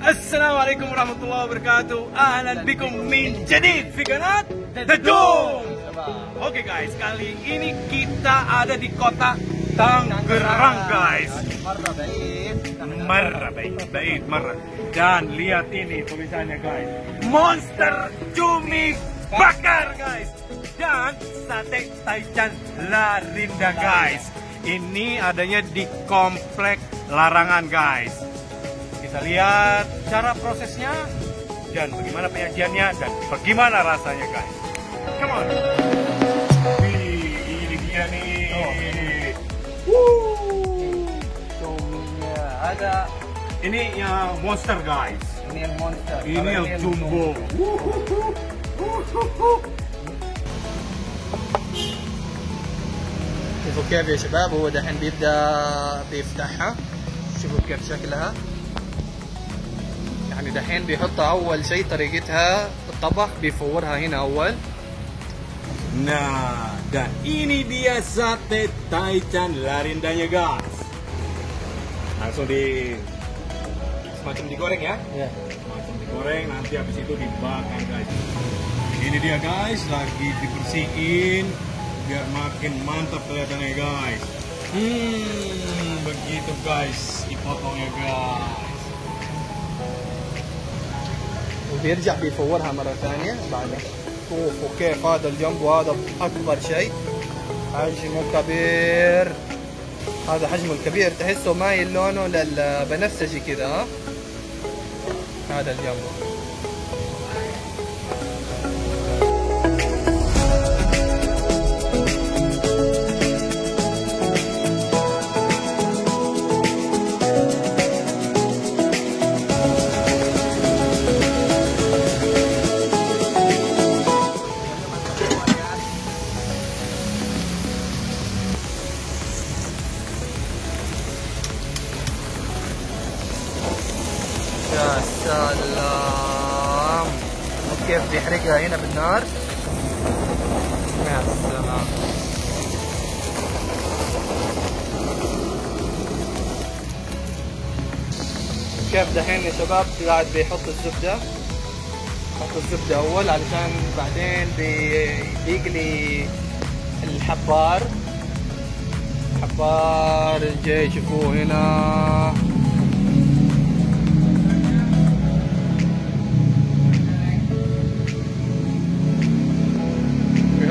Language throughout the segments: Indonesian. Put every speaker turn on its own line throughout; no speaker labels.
Assalamualaikum warahmatullahi wabarakatuh. Ahlan bikum min jadid fi qanat The Dome. Oke guys, kali ini kita ada di kota Tangerang guys. Marra baik. Dan lihat ini tulisannya guys. Monster cumi bakar guys. Dan sate taichan Larinda guys. Ini adanya di komplek Larangan guys. Kita lihat cara prosesnya dan bagaimana penyajiannya dan bagaimana rasanya guys. Come on. Wih, ini dia nih.
Tuminya ada.
Ini yang monster guys.
Ini yang monster.
Ini yang jumbo.
شوفوا كيف يا شباب، هو دحين بيفتحها. شوفوا كيف شكلها. يعني دحين بيحطها أول شيء طريقتها الطبخ، بيفورها هنا أول.
Nah, dan ini dia sate taichan Larindanya guys. Langsung semacam digoreng ya?
Ya.
Semacam digoreng, nanti habis itu dibakar guys. Ini dia guys, lagi dibersihin biar makin mantap kelihatannya guys. Begitu guys, dipotongnya guys.
وبيرجع بيفورها مرة ثانية بعدها. شوفوا كيف هذا الجنب، وهذا أكبر شيء، حجمه كبير. هذا حجمه الكبير تحسه مايل لونه للبنفسجي كذا. هذا الجنب. يا سلام، كيف بيحرقها هنا بالنار. يا سلام. كيف دحين يا شباب قاعد بيحط الزبدة. حط الزبدة أول علشان بعدين بيقلي الحبار. حبار جاي شوفوه هنا.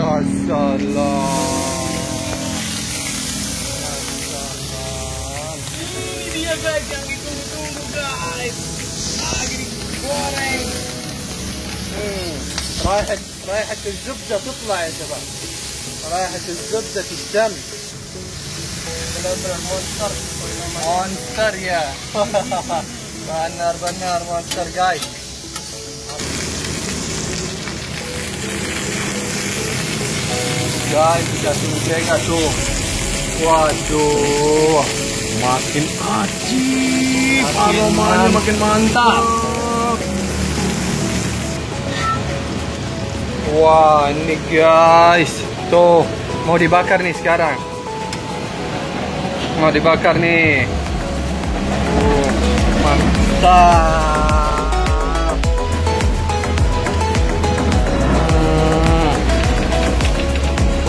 يا سلام.
Ini dia guys yang ditunggu-tunggu guys. Lagi digoreng.
رايحة الزبدة تطلع يا شباب. رايحة الزبدة تشتم. مونستر يا. بالنار مونستر guys. Guys, kita tengok tuh. Waduh,
Makin ajib, aromanya makin mantap.
Wah, ini guys, tuh mau dibakar nih sekarang. Mau dibakar nih. Mantap.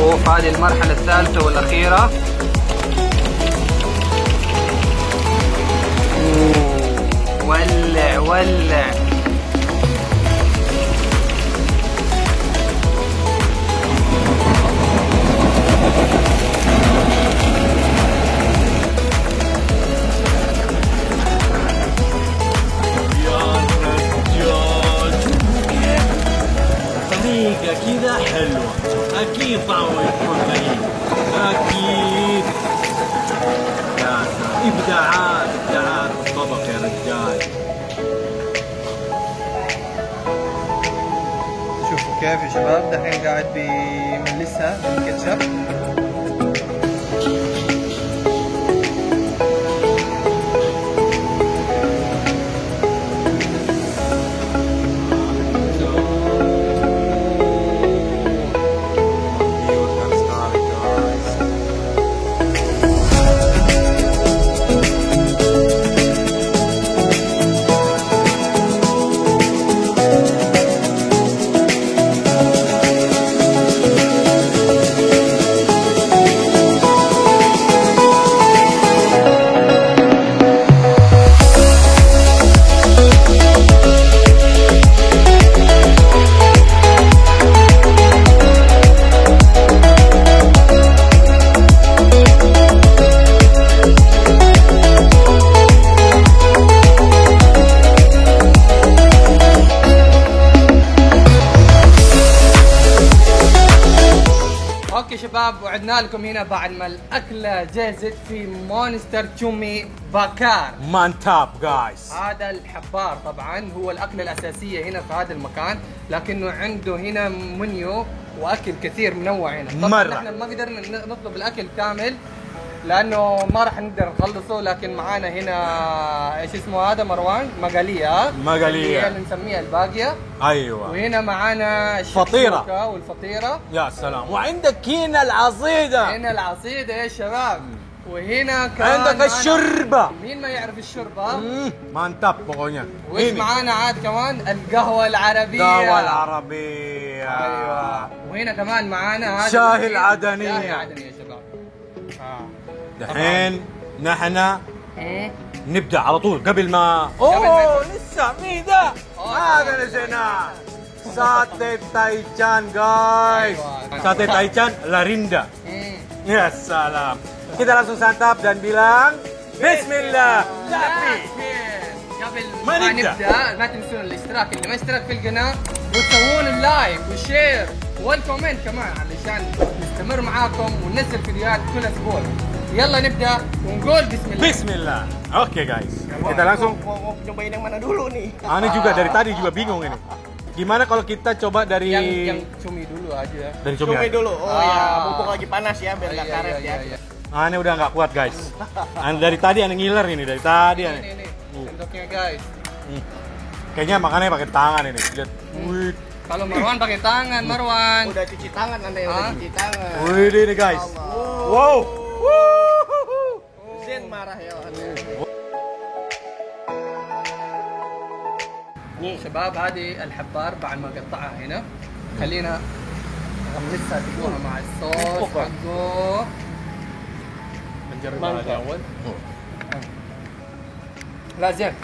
شوف هذه المرحلة الثالثة والأخيرة. ولع. كيف يا شباب؟ دحين قاعد بملسها بالكاتشب.
اوكي شباب، وعدنا لكم هنا بعد ما الاكله جهزت في مونستر تشومي باكار.
مانتاب جايز.
هذا الحبار طبعا هو الاكله الاساسيه هنا في هذا المكان، لكنه عنده هنا منيو واكل كثير منوع هنا. طبعا
مرة.
احنا ما قدرنا نطلب الاكل كامل لانه ما راح نقدر نخلصه، لكن معانا هنا ايش اسمه هذا مروان؟ مقاليه.
مقالية.
هي اللي نسميها الباقيه.
ايوه.
وهنا معانا
فطيرة.
الشكشوكة والفطيره.
يا سلام. وعندك هنا العصيدة.
هنا العصيدة يا شباب. وهنا كمان
عندك
معانا-
الشوربة.
مين ما يعرف الشوربة؟
مانتاب pokoknya.
وش معانا عاد كمان؟ القهوة العربية.
القهوة العربية.
ايوه. وهنا كمان معانا هذا
شاهي
الأكل.
العدنية.
شاهي العدني يا شباب.
دحين نحن
إيه؟
نبدأ على طول قبل ما لسه مين ذا؟ هذا نسيناه. ساتي تايشان جايز.
أيوة.
Sate Taichan Larinda.
إيه.
Ya salam. Kita langsung santap dan bilang Bismillah. Tapi
قبل
ما
ما
نبدأ.
نبدأ ما تنسون الاشتراك، اللي ما اشترك في القناة وتسوون اللايك والشير والكومنت كمان علشان نستمر معاكم وننزل فيديوهات كل اسبوع. يلا نبدأ ونقول بسم الله.
Bismillah. Oke guys, kita langsung.
Mau nyobain yang mana dulu nih?
Ani juga dari tadi juga bingung ini. Gimana kalau kita coba dari
yang cumi dulu aja.
dari cumi?
Cobain dulu. Oh
Ah.
ya, mumpung lagi panas ya biar nggak karet ya.
Ani udah nggak kuat guys. Ani dari tadi Ani ngiler ini dari tadi Ani.
Ini sendoknya guys.
Kayaknya makannya pakai tangan ini. Lihat. Wih,
Kalau Marwan pakai tangan, Marwan.
Udah cuci tangan Anda ya, udah
Ah.
cuci tangan.
wih ini guys.
Allah.
Wow.
Zen marah ya Anda.
شباب هذه الحبار بعد ما قطعها هنا خلينا نغمسها تقوها مع الصوص حقه. بنجربها هذا اول. لا زين.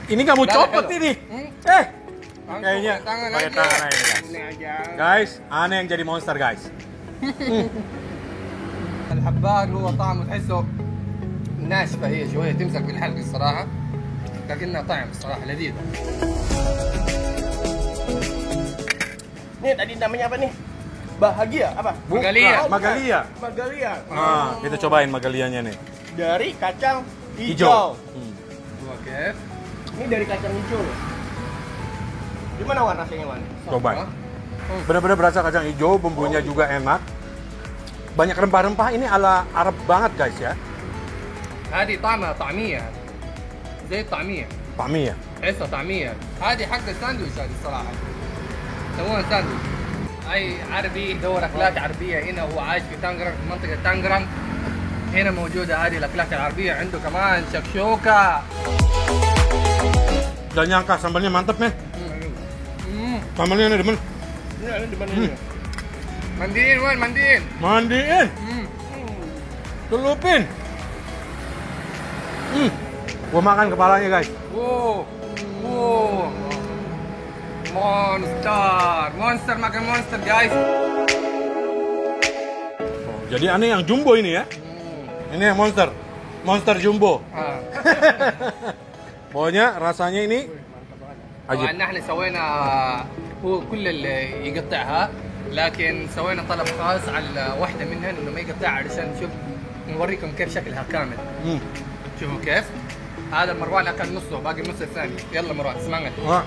Ini nggak mau
لا،
copot
حلو.
ini. Kayaknya
pakai tangan
pakai
aja.
tangan aja guys.
Ini aja.
Guys, Ani yang jadi monster guys.
الحبار هو طعمه تحسه ناشفه، هي شويه تمسك بالحلق الصراحه، لكنها طعم الصراحه لذيذ.
Nih tadi namanya apa nih? Bahagia apa?
Magalia.
Oh, bukan.
Magalia.
Magalia.
Nah, kita cobain magalianya nih.
Dari kacang
Hijau.
hijau.
Oke.
Ini dari kacang hijau loh. Gimana Wan rasanya Wan?
Cobain. Benar-benar berasa kacang hijau, bumbunya juga enak. Banyak rempah-rempah, ini ala Arab banget guys ya.
هذه طعمها طعميه، زي الطعميه،
Pami ya.
تحسها طعميه. هذه حق الساندويتش هذه الصراحه، يسوونها ساندويتش. اي عربي يدور اكلات عربيه هنا، هو عايش في تانجران، في منطقه تانجران. هنا موجوده هذه الاكلات العربيه، عنده كمان شكشوكه.
Gak nyangka sambalnya mantep nih. Sambalnya nih demen.
Ini di mana ini?
منديل وين منديل؟
Mandiin, celupin. Gua makan kepalanya guys.
اوه اوه مونستر مونستر makan monster guys.
Jadi aneh yang jumbo ini ya. Ini yang monster. Monster jumbo. Pokoknya rasanya ini
طبعا
عجيب.
احنا سوينا هو كل اللي يقطعها، لكن سوينا طلب خاص على واحده منها انه ما يقطعها علشان نشوف نوريكم كيف شكلها كامل. شوفوا كيف هذا مروان اكل نصه، باقي النص الثاني. يلا مروان اسمعنا.
Wah.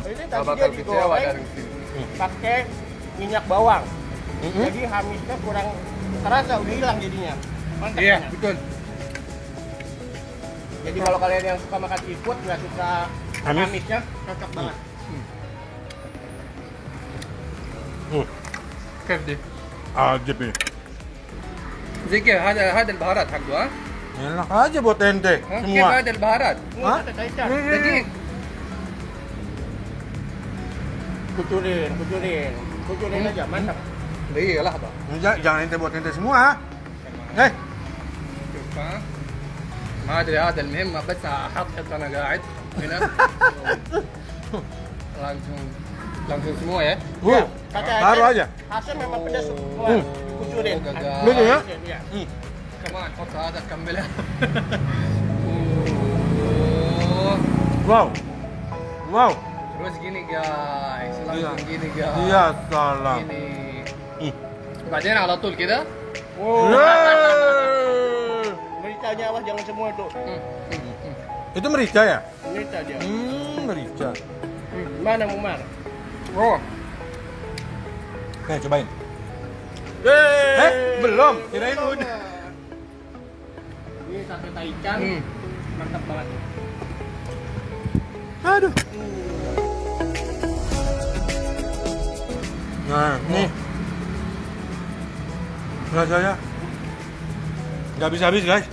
Ini
Nggak
tadi
bakal
dia
kecewa
digoreng
dari sini.
pakai minyak bawang. Jadi hamisnya kurang terasa, udah hilang jadinya. Mantap.
Iya,
banget.
betul.
Jadi kalau kalian yang suka makan seafood, nggak suka
Amis.
hamisnya, cocok banget.
كيف دي؟
Ajib ini.
زي كيف هذا البهارات حقه ها؟
Enak aja buat ente
ها؟ كيف
semua.
هذا البهارات؟
Ini
Hah?
sate taichan.
دقيق.
Kucurin aja, mantap.
دقيقة لحظة.
Jangan ente buat ente semua. Eh,
شوف ها؟ ما ادري هذا المهم بس احط انا قاعد هنا. langsung semua ya.
Ya, sate
taruh aja.
Khasnya memang pedas semua. Kucurin.
gagal.
Betul ya?
Iya.
كمان حط هذا كملها.
Wow. Wow.
Terus gini guys, langsung
Iya.
gini guys.
Iya, salam.
Gini. بعدين على طول كده.
Yeay.
Mericanya awas jangan semua tuh.
Itu merica ya?
Merica dia.
Merica.
Mana Mumar?
Oh,
Nih, cobain.
Yeay.
Belum. Kirain udah.
Ini sate taichan. Mantap banget.
Aduh. Nah, nih. Rasanya nggak bisa habis, guys.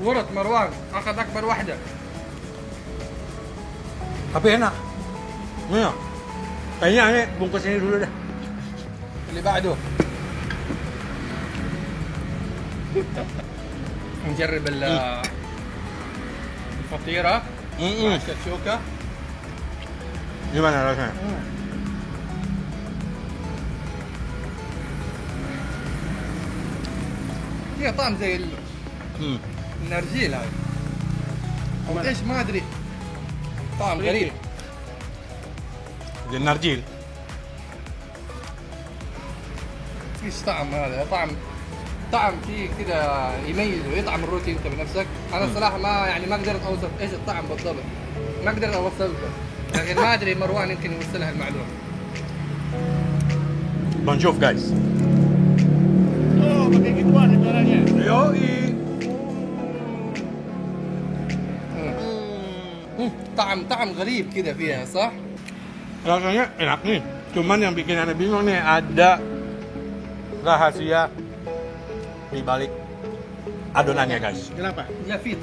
ورط مروان اخذ اكبر واحدة.
Tapi enak. Nih. Kayaknya ini bungkus ini dulu deh.
اللي بعده. نجرب الفطيرة مع الشكشوكة.
Gimana rasanya?
فيها طعم زي النرجيل هذا. او ايش ما ادري. طعم غريب.
Jadi narjil.
ايش طعم هذا؟ طعم فيه كده يميزه، يطعم الروتي انت بنفسك. انا الصراحه ما قدرت اوصف ايش الطعم بالضبط. ما قدرت اوصفه. لكن ما ادري مروان يمكن يوصلها المعلومه.
Bonjour, guys.
Oh, pakai gituan caranya.
Yoi.
طعم غريب كده فيها صح؟
Rasanya enak nih. Cuman yang bikin aneh bingung nih, ada rahasia di balik adonannya, guys.
Kenapa?
لا في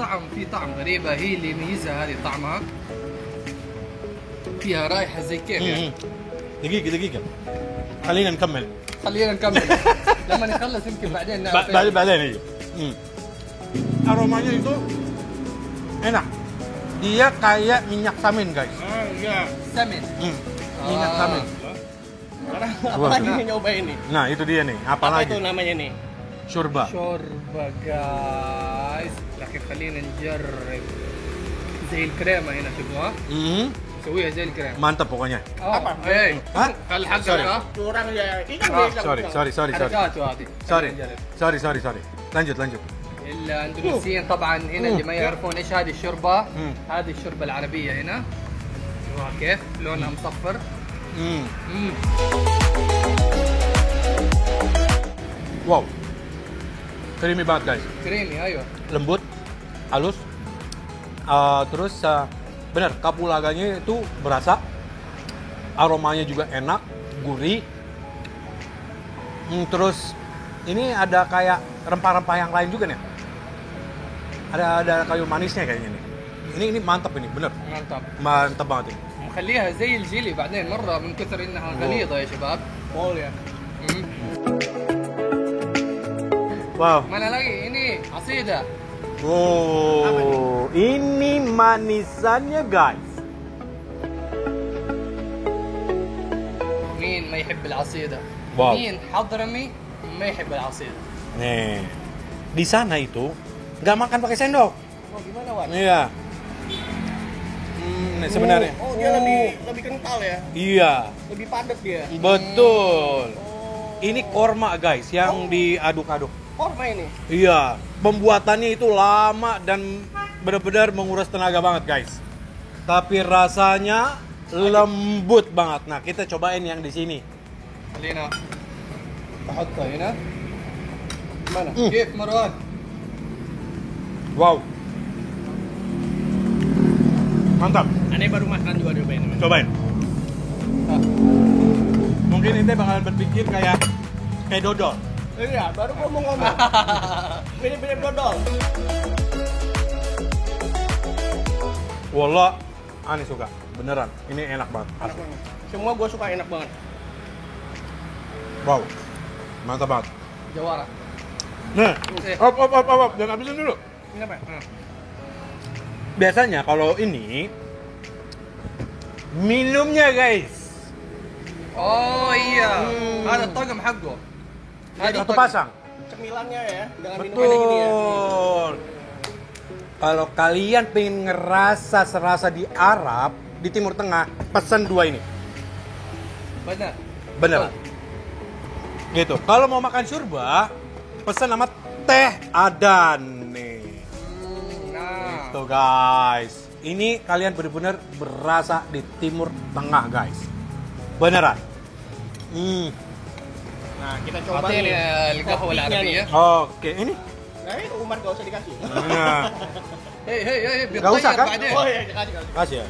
طعم غريبه هي اللي يميزها هذه طعمها. فيها رائحه زي كيف يعني.
دقيقة. خلينا نكمل.
خلينا نكمل. لما نخلص يمكن بعدين نعرف إيش.
بعدين aja. Aromanya itu enak. Dia kayak minyak samin, guys.
Ah, iya.
سمن.
Minyak samin.
Sekarang apalagi nih nyoba ini?
Nah, itu dia nih.
Apa
Apalagi?
itu namanya nih?
Shurba.
شوربه جايز. لكن خلينا نجرب زي الكريمه هنا شوفوها. نسويها زي الكريمه.
Mantap pokoknya.
Apa?
ايه
Hah?
الحق
Sorry.
ها.
Curang ya. Ini kan
Ah,
beda.
حركاته هذه.
Sorry. Lanjut.
الاندونيسيين طبعا هنا اللي ما يعرفون ايش هذه الشوربه.
مم.
هذه الشوربه العربيه هنا. شوفوها كيف لونها مصفر.
Wow. Creamy banget, guys.
كريمي ايوه.
Lembut, halus. Terus bener, kapulaganya itu berasa. Aromanya juga enak, gurih. Terus ini ada kayak rempah-rempah yang lain juga nih. Ada kayu manisnya kayaknya nih. Ini mantap ini, bener. Mantap banget ini.
مخليها زي الجيلي بعدين مره من كثر انها غليظه يا شباب.
Pol ya.
Wow.
Mana lagi? Ini asida.
Oh, ini manisannya, guys.
مين ما يحب العصيدة؟
واو.
مين حضرمي ما يحب العصيدة؟
Nih, di sana itu nggak makan pakai sendok.
Oh, gimana, Wan?
Iya. Nih sebenarnya.
Oh, dia lebih kental ya.
Iya,
Lebih padat dia.
betul. Ini korma, guys, yang diaduk-aduk.
Korma ini.
Iya, pembuatannya itu lama dan benar-benar menguras tenaga banget, guys.
tapi rasanya lembut banget. Nah, kita cobain yang di sini.
خلينا احطها هنا.
Mana?
كيف مروان؟
Wow. Mantap.
Aneh baru makan juga cobain.
Cobain. Mungkin ente bakalan berpikir kayak dodol.
Iya, baru ngomong-ngomong. Mirip-mirip dodol.
Wallah, aneh suka. Beneran, ini enak banget. Asli.
Semua gue suka enak banget.
Wow. Mantap banget.
جوارة.
Nah, op. Jangan habisin dulu.
Ini apa?
Biasanya kalau ini minumnya guys.
اوه iya. هذا الطقم حقه. هذا
Satu pasang.
Cemilannya ya, dengan minumannya gini ya.
Betul. Kalau kalian pengen ngerasa serasa di Arab, di Timur Tengah, pesan 2 ini.
Benar.
Bener. Gitu. Kalau mau makan syurba, pesan sama teh adan nih.
Nah.
Tuh guys. Ini kalian bener-bener berasa di Timur Tengah guys. Beneran.
Nah, kita coba
أعطيني
nih.
القهوة
kopinya
العربية.
nih.
Oke, ini.
Nah, ini Umar gak usah dikasih.
Nah,
هي
Nggak usah, kan?
بعدين.
Oh iya, dikasih.
kasih ya.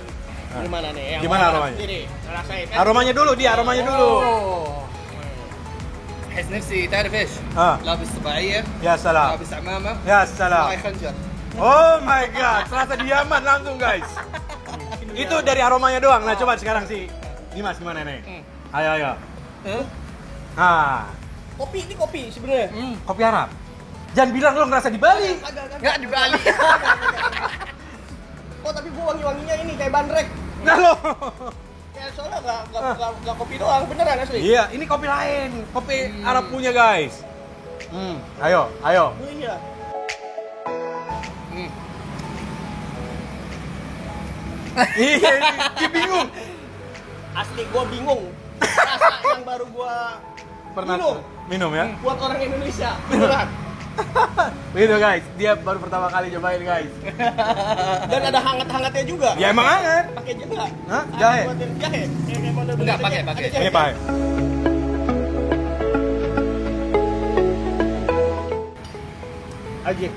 Gimana nih? Yang
Gimana
mana?
aromanya?
Sini, rasain.
Aromanya dulu, aromanya dulu.
أوه. أحس نفسي تعرف ايش؟ لابس صباعية،
Ya salam.
لابس عمامة،
Ya salam.
معي خنجر.
Oh my god, serasa di Yaman langsung guys. Itu dari aromanya doang. Nah, coba sekarang sih. Dimas gimana nih? Ayo. Ah,
Kopi, ini kopi sebenarnya.
kopi Arab. Jangan bilang lo ngerasa di Bali.
Nggak di Bali.
Oh, tapi gua wangi-wanginya ini kayak bandrek.
Nah lo.
Ya, soalnya nggak kopi doang, beneran asli.
Iya, ini kopi lain. Kopi Arab punya guys. Ayo.
Oh iya.
Iya, dia bingung.
Asli gua bingung. Rasa yang baru gua
Pernah minum ya?
buat orang Indonesia. Beneran.
Gitu guys, dia baru pertama kali cobain guys.
Dan ada hangat-hangatnya juga.
Ya emang hangat.
Pakai jahe.
Hah? Jahe?
Ada buatin jahe. Kayak model-model
Enggak,
jahe.
pakai.
Ada jahe.
Ini Pak.
Aja.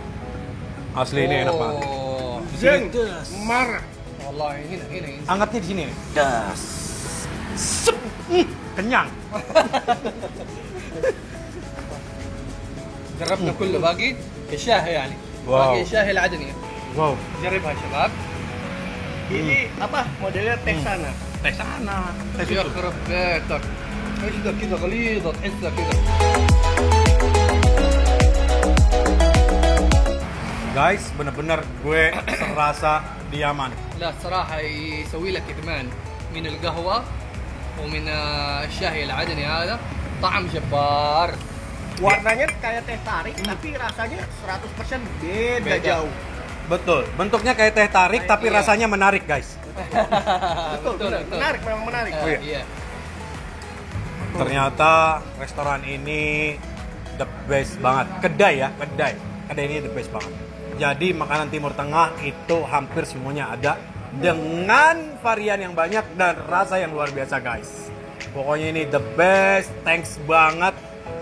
Asli ini enak banget.
Oh.
Jeng. Marah.
والله هنا
Hangatnya di sini nih. Das. Sep. Kenyang.
جربنا كله باقي الشاهي يعني.
واو.
باقي الشاهي العدني.
Wow.
جربها شباب.
Ini apa? Modelnya teh sana.
Teh sana. Teh situ.
يخرب بيتك. ايش ده كذا غليظه تحسها كذا.
Guys, bener-bener gue serasa di Yaman.
لا الصراحه يسوي لك ادمان من القهوه ومن الشاهي العدني هذا طعم جبار.
Warnanya kayak teh tarik, tapi rasanya 100% beda
Beda.
jauh.
Betul. Bentuknya kayak teh tarik tapi
Iya.
rasanya menarik, guys.
Betul, benar. Menarik, memang menarik.
iya.
iya.
Ternyata restoran ini the best banget. Kedai ya, kedai. Kedai ini the best banget. Jadi makanan Timur Tengah itu hampir semuanya ada dengan varian yang banyak dan rasa yang luar biasa, guys. Pokoknya ini the best. Thanks banget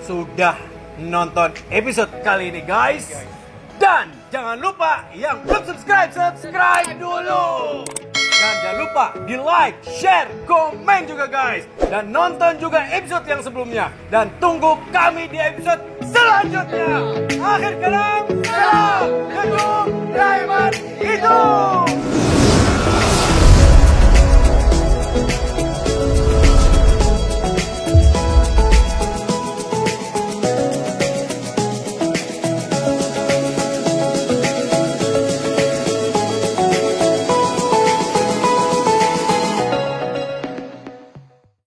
sudah nonton episode kali ini, guys. Dan jangan lupa yang belum subscribe dulu. Dan jangan lupa di like, share, komen juga guys. Dan nonton juga episode yang sebelumnya. Dan tunggu kami di episode selanjutnya. Akhir kalam, salam, gedung, Yaman, itu.